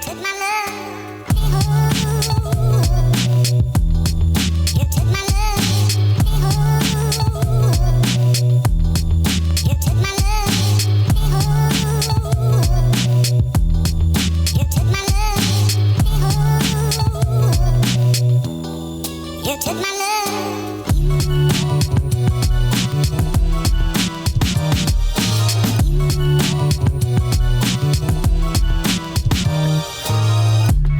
took my love, oh, you took my love, oh, you took my love, oh, you took my love, oh, you took my love.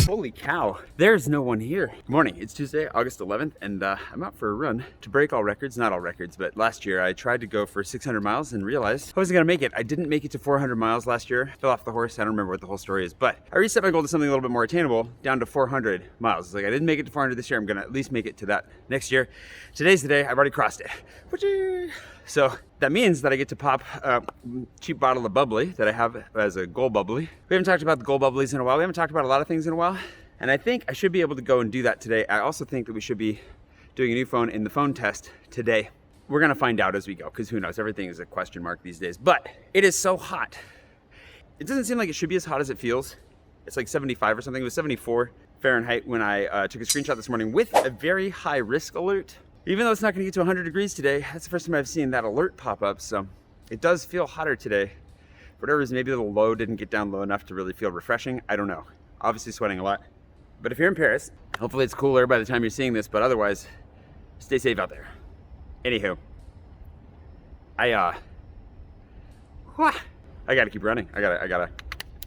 Holy cow, there's no one here. Good morning, it's Tuesday, August 11th, and I'm out for a run to break all records. Not all records, but last year I tried to go for 600 miles and realized I wasn't gonna make it. I didn't make it to 400 miles last year. Fell off the horse, I don't remember what the whole story is, but I reset my goal to something a little bit more attainable, down to 400 miles. It's like I didn't make it to 400 this year, I'm gonna at least make it to that next year. Today's the day, I've already crossed it. So that means that I get to pop a cheap bottle of bubbly that I have as a goal bubbly. We haven't talked about the goal bubblies in a while. We haven't talked about a lot of things in a while. And I think I should be able to go and do that today. I also think that we should be doing a new phone in the phone test today. We're gonna find out as we go, because who knows, everything is a question mark these days. But it is so hot. It doesn't seem like it should be as hot as it feels. It's like 75 or something. It was 74 Fahrenheit when I took a screenshot this morning with a very high risk alert. Even though it's not gonna get to 100 degrees today, that's the first time I've seen that alert pop up. So it does feel hotter today. For whatever reason, maybe the low didn't get down low enough to really feel refreshing. I don't know. Obviously sweating a lot. But if you're in Paris, hopefully it's cooler by the time you're seeing this, but otherwise, stay safe out there. Anywho, I gotta keep running. I gotta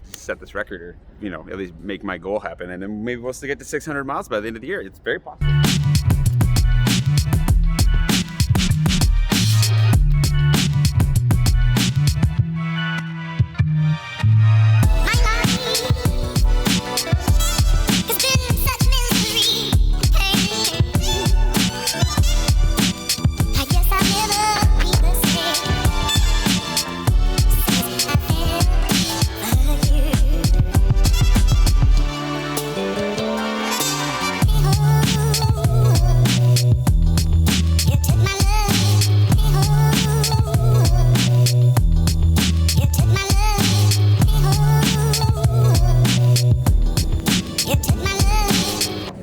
set this record, or, you know, at least make my goal happen, and then maybe we'll still get to 600 miles by the end of the year. It's very possible.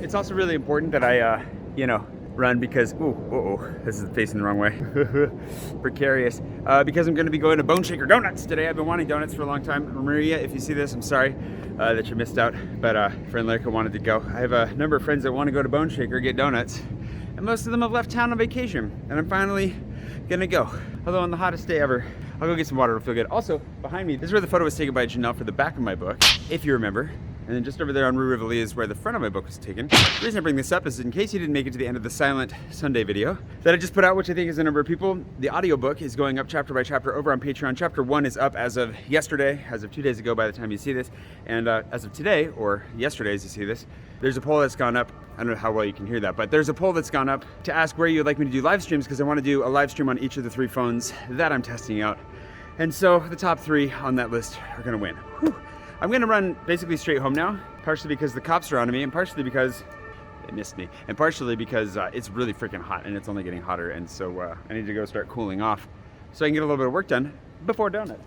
It's also really important that I, run because, this is facing the wrong way. Precarious. Because I'm going to be going to Bone Shaker Donuts today. I've been wanting donuts for a long time. Maria, if you see this, I'm sorry that you missed out. But friend Lyrica wanted to go. I have a number of friends that want to go to Bone Shaker, get donuts. And most of them have left town on vacation. And I'm finally going to go. Although on the hottest day ever, I'll go get some water, it'll feel good. Also, behind me, this is where the photo was taken by Janelle for the back of my book, if you remember. And then just over there on Rue Rivoli is where the front of my book was taken. The reason I bring this up is in case you didn't make it to the end of the Silent Sunday video that I just put out, which I think is a number of people. The audiobook is going up chapter by chapter over on Patreon. Chapter 1 is up as of yesterday, as of 2 days ago by the time you see this. And as of today, or yesterday as you see this, there's a poll that's gone up. I don't know how well you can hear that, but there's a poll that's gone up to ask where you'd like me to do live streams, because I want to do a live stream on each of the 3 phones that I'm testing out. And so the top 3 on that list are gonna win. Whew. I'm gonna run basically straight home now, partially because the cops are on me, and partially because they missed me, and partially because it's really freaking hot and it's only getting hotter, and so I need to go start cooling off so I can get a little bit of work done before donuts.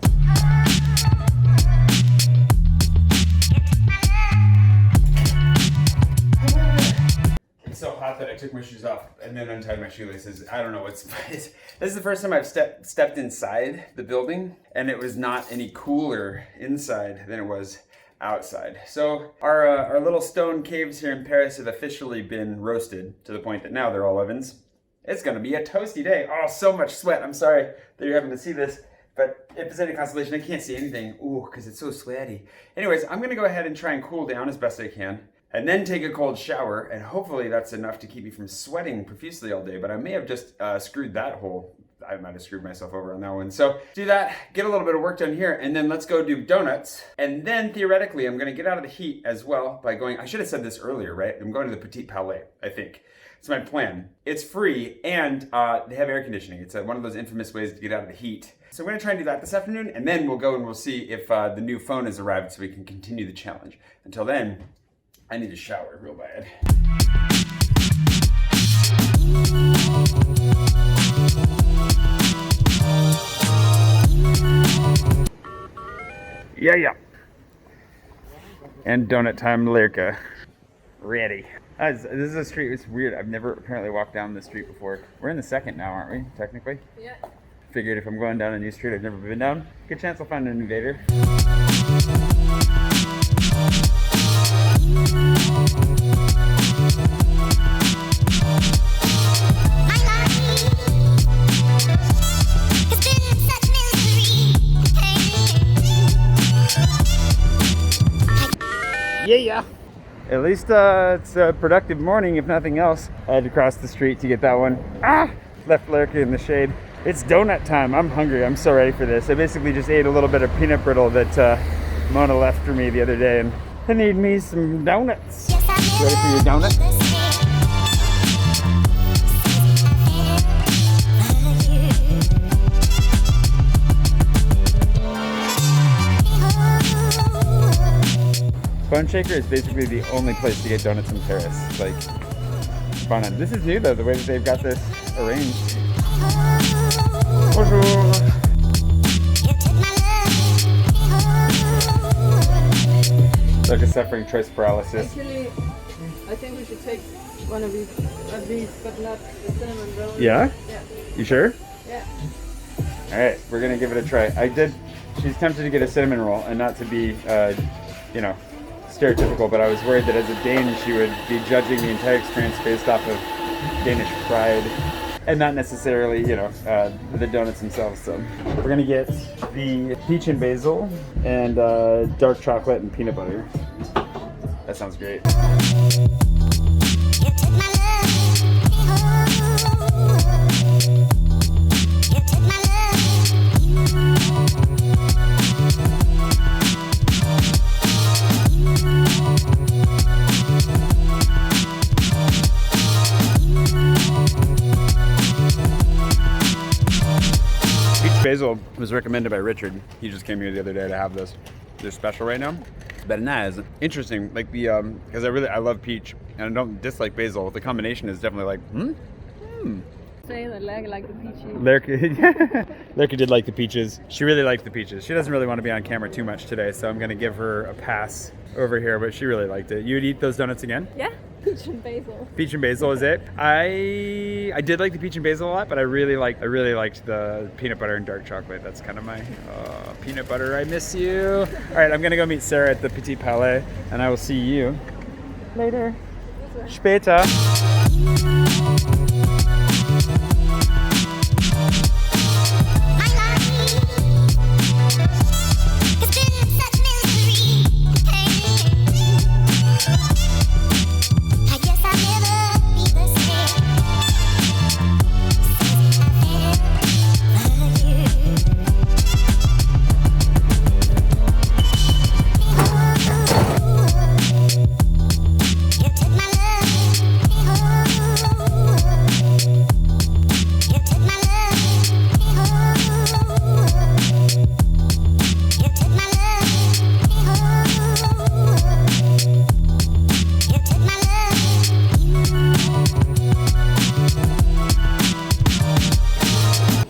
It's so hot that I took my shoes off and then untied my shoelaces. I don't know what's. This is the first time I've stepped inside the building, and it was not any cooler inside than it was outside. So our little stone caves here in Paris have officially been roasted to the point that now they're all ovens. It's gonna be a toasty day. Oh, so much sweat. I'm sorry that you're having to see this, but if there's any consolation, I can't see anything. Ooh, because it's so sweaty. Anyways, I'm gonna go ahead and try and cool down as best I can, and then take a cold shower, and hopefully that's enough to keep me from sweating profusely all day. But I may have just screwed that whole. I might have screwed myself over on that one. So do that, get a little bit of work done here, and then let's go do donuts. And then theoretically, I'm gonna get out of the heat as well by going, I should have said this earlier, right? I'm going to the Petit Palais, I think. It's my plan. It's free, and they have air conditioning. It's one of those infamous ways to get out of the heat. So I'm gonna try and do that this afternoon, and then we'll go and we'll see if the new phone has arrived so we can continue the challenge. Until then, I need to shower real bad. Yeah. and donut time Lyrka. Ready. This is a street, it's weird. I've never apparently walked down this street before. We're in the second now, aren't we, technically? Yeah. Figured if I'm going down a new street I've never been down, good chance I'll find an invader. My life has been such misery. Yeah. At least it's a productive morning, if nothing else. I had to cross the street to get that one. Left Lyrka in the shade. It's donut time. I'm hungry. I'm so ready for this. I basically just ate a little bit of peanut brittle that Mona left for me the other day, and I need me some donuts. Yes, I Ready for your donut? Bone Shaker is basically the only place to get donuts in Paris. Like, Bonham. This is new though, the way that they've got this arranged. Bonjour. Like a suffering choice paralysis. Actually, I think we should take one of these, but not the cinnamon roll. Yeah? Yeah. You sure? Yeah. Alright, we're gonna give it a try. She's tempted to get a cinnamon roll, and not to be, stereotypical, but I was worried that as a Dane she would be judging the entire experience based off of Danish pride and not necessarily, the donuts themselves. So we're gonna get the peach and basil and dark chocolate and peanut butter. That sounds great. Basil was recommended by Richard. He just came here the other day to have this. They're special right now. But nice. Interesting, like the because I love peach and I don't dislike basil. The combination is definitely like Say that Lyrka like the peachy. Lyrka did like the peaches. She really liked the peaches. She doesn't really want to be on camera too much today, so I'm gonna give her a pass over here, but she really liked it. You would eat those donuts again? Yeah. Peach and basil. Peach and basil is it? I did like the peach and basil a lot, but I really liked the peanut butter and dark chocolate. That's kind of my peanut butter. I miss you. All right, I'm gonna go meet Sarah at the Petit Palais, and I will see you later. Später.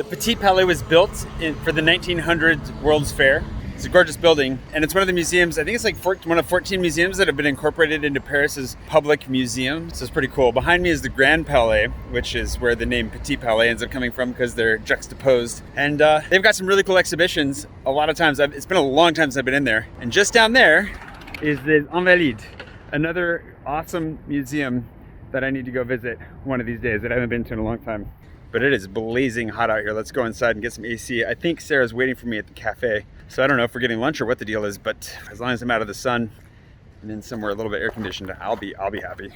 Petit Palais was built for the 1900s World's Fair. It's a gorgeous building, and it's one of the museums, I think it's like one of 14 museums that have been incorporated into Paris's public museum, so it's pretty cool. Behind me is the Grand Palais, which is where the name Petit Palais ends up coming from because they're juxtaposed. And they've got some really cool exhibitions. A lot of times, it's been a long time since I've been in there. And just down there is the Invalides, another awesome museum that I need to go visit one of these days that I haven't been to in a long time. But it is blazing hot out here. Let's go inside and get some AC. I think Sarah's waiting for me at the cafe. So I don't know if we're getting lunch or what the deal is, but as long as I'm out of the sun and in somewhere a little bit air conditioned, I'll be happy.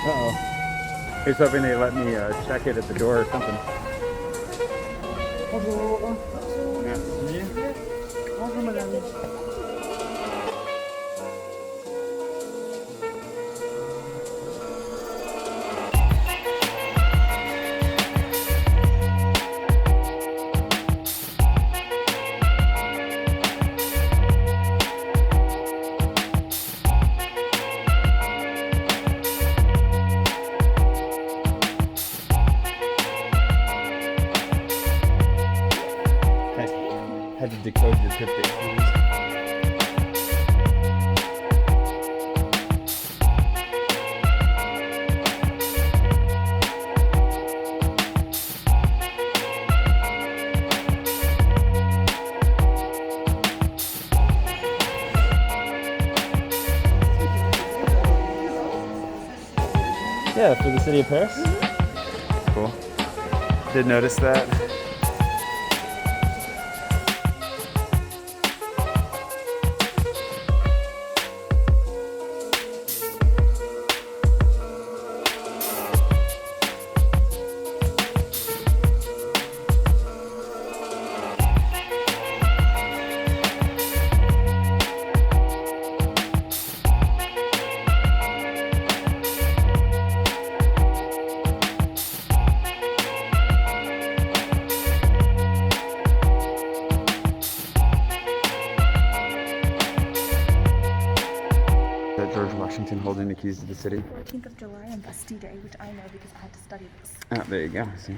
Uh-oh. Here's hoping they let me check it at the door or something. Bonjour. Merci. Bonjour, madame. decode your cryptic keys. Yeah, for the city of Paris. Cool. Did notice that. George Washington holding the keys to the city. 14th of July and Bastille Day, which I know because I had to study this. Oh, there you go. See.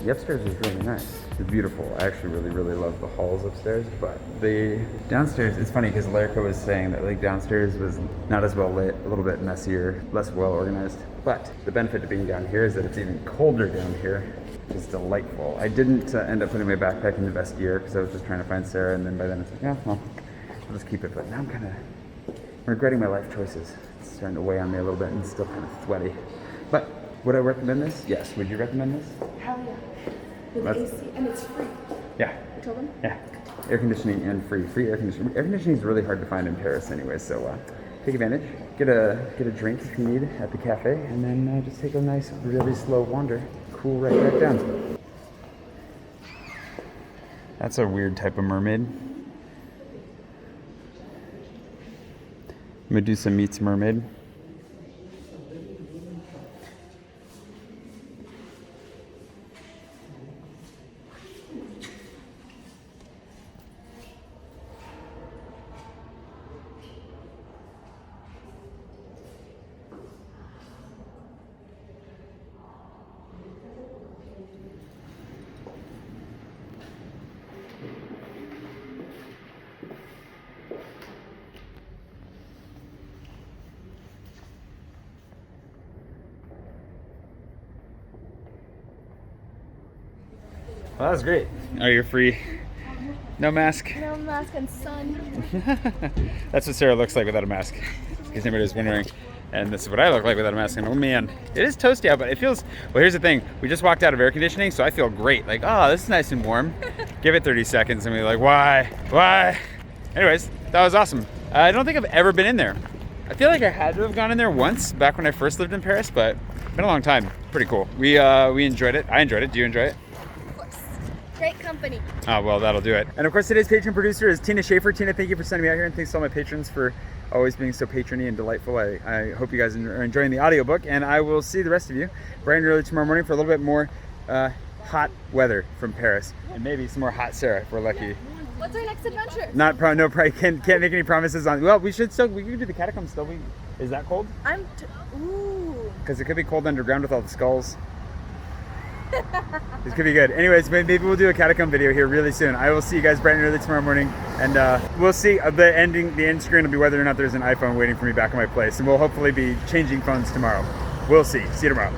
The upstairs is really nice. It's beautiful. I actually really love the halls upstairs, but the downstairs, it's funny because Lerica was saying that like downstairs was not as well lit, a little bit messier, less well organized. But the benefit of being down here is that it's even colder down here. It's delightful. I didn't end up putting my backpack in the vestiaire because I was just trying to find Sarah, and then by then it's like, yeah, well, I'll just keep it. But now I'm kind of regretting my life choices. It's starting to weigh on me a little bit and it's still kind of sweaty. But would I recommend this? Yes. Would you recommend this? Hell yeah. With AC, and it's free. Yeah. You told them? Yeah. Air conditioning and free air conditioning. Air conditioning is really hard to find in Paris anyway, so take advantage. Get a drink if you need at the cafe, and then just take a nice, really slow wander. Cool right back down. That's a weird type of mermaid. Medusa meets mermaid. Well, that was great. Oh, you're free. No mask. No mask and sun. That's what Sarah looks like without a mask, in case anybody was wondering. And this is what I look like without a mask. And oh man, it is toasty out, but it feels, well, here's the thing. We just walked out of air conditioning, so I feel great. Like, oh, this is nice and warm. Give it 30 seconds and we're like, why? Anyways, that was awesome. I don't think I've ever been in there. I feel like I had to have gone in there once back when I first lived in Paris, but it's been a long time. Pretty cool. We enjoyed it. I enjoyed it. Do you enjoy it? Great company. Oh, well, that'll do it. And of course, today's patron producer is Tina Schaffer. Tina, thank you for sending me out here, and thanks to all my patrons for always being so patrony and delightful. I hope you guys are enjoying the audiobook, and I will see the rest of you bright and early tomorrow morning for a little bit more hot weather from Paris, and maybe some more hot Sarah if we're lucky. What's our next adventure? Probably can't make any promises on. Well, we can do the catacombs still. Is that cold? Ooh. Because it could be cold underground with all the skulls. This could be good. Anyways, maybe we'll do a catacomb video here really soon. I will see you guys bright and early tomorrow morning, and we'll see the end screen will be whether or not there's an iPhone waiting for me back in my place, and we'll hopefully be changing phones tomorrow. We'll see. See you tomorrow.